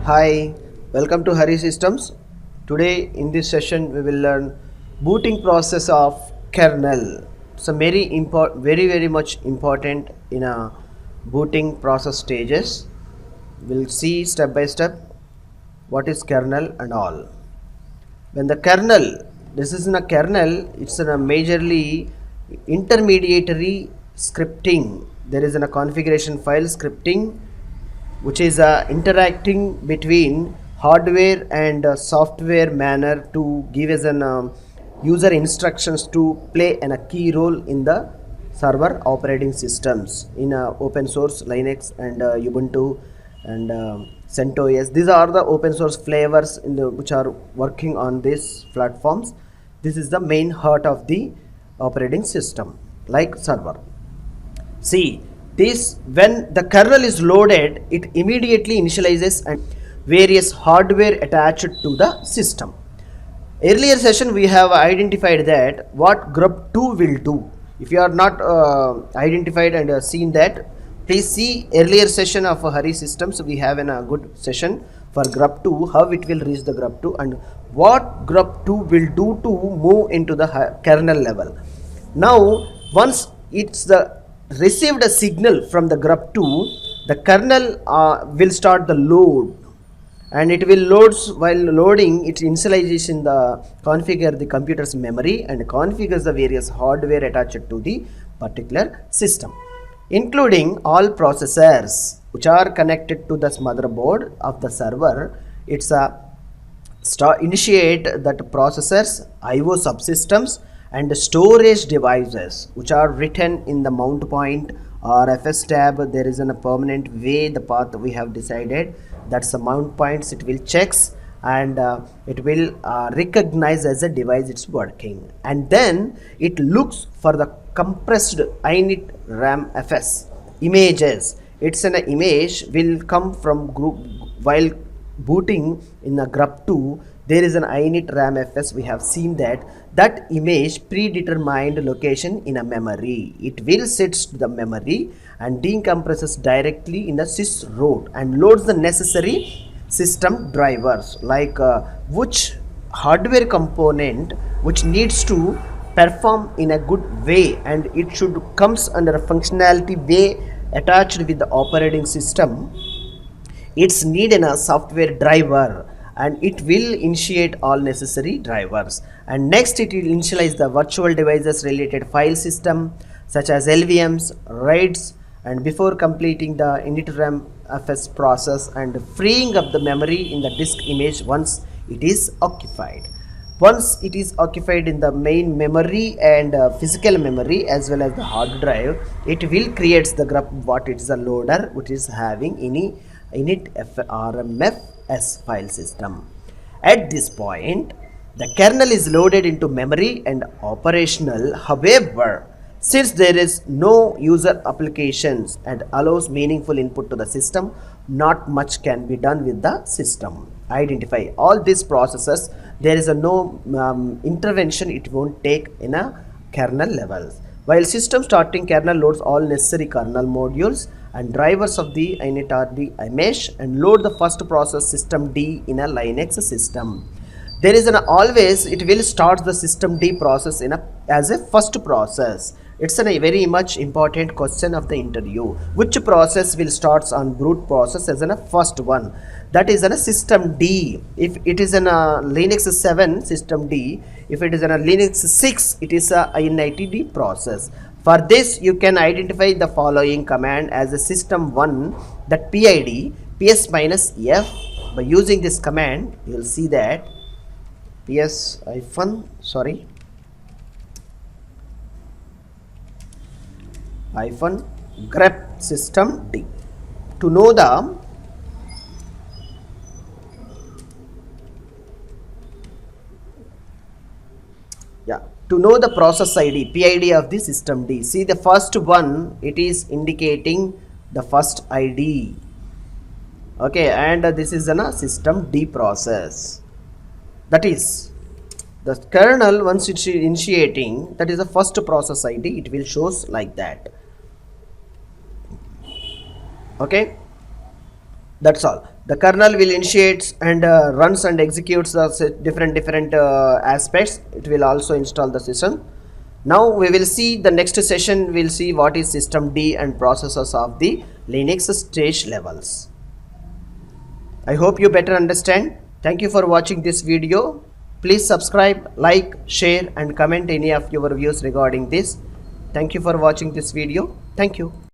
Hi, welcome to Harisystems. Today in this session we will learn booting process of kernel. So very much important in a booting process stages. We'll see step by step what is kernel and all. When the kernel, this is in a kernel, it's in a majorly intermediary scripting. There is in a configuration file scripting which is interacting between hardware and software manner to give us an user instructions to play a key role in the server operating systems in open source Linux and Ubuntu and CentOS. These are the open source flavors which are working on these platforms. This is the main heart of the operating system like server. See, this when the kernel is loaded, it immediately initializes and various hardware attached to the system. Earlier session we have identified that what grub2 will do. If you are not identified and seen that, please see earlier session of Harisystems. We have a good session for grub2, how it will reach the grub2 and what grub2 will do to move into the kernel level. Now once it's the received a signal from the grub2, the kernel will start the load and it will loads. While loading, it initialization the configure the computer's memory and configures the various hardware attached to the particular system, including all processors which are connected to the motherboard of the server. It's a initiate that processors, IO subsystems and storage devices which are written in the mount point or FS tab. There is a permanent way the path we have decided, that's the mount points. It will checks and it will recognize as a device it's working, and then it looks for the compressed init RAM FS images. It's an image will come from group while booting in a grub2. There is an init RAM FS. We have seen that image predetermined location in a memory. It will set to the memory and decompresses directly in the sys root and loads the necessary system drivers like which hardware component which needs to perform in a good way, and it should comes under a functionality way attached with the operating system. It's need in a software driver and it will initiate all necessary drivers, and next it will initialize the virtual devices related file system such as LVMs, RAIDs, and before completing the init RAM FS process and freeing up the memory in the disk image once it is occupied. Once it is occupied in the main memory and physical memory as well as the hard drive, it will creates the grub what it is a loader which is having init RMFS file system. At this point, the kernel is loaded into memory and operational. However, since there is no user applications and allows meaningful input to the system, not much can be done with the system. Identify all these processes. There is no intervention it won't take in a kernel levels. While system starting, kernel loads all necessary kernel modules and drivers of the init image and load the first process system D in a Linux system. There is always it will start the system D process as a first process. It's a very much important question of the interview. Which process will starts on brute process as a first one? That is a system D. If it is in a Linux 7 system D, if it is in a Linux 6, it is a initd process. For this, you can identify the following command as a system 1, that PID ps minus f. By using this command, you will see that ps hyphen grep system D to know the process ID, PID of the system D. See the first one, it is indicating the first ID. Okay, and this is a system D process. That is the kernel once it's initiating, that is the first process ID. It will shows like that. Okay, That's all. The kernel will initiates and runs and executes the different aspects. It will also install the system. Now we will see the next session. We'll see what is system D and processors of the Linux stage levels. I hope you better understand. Thank you for watching this video. Please subscribe, like, share and comment any of your views regarding this. Thank you for watching this video. Thank you.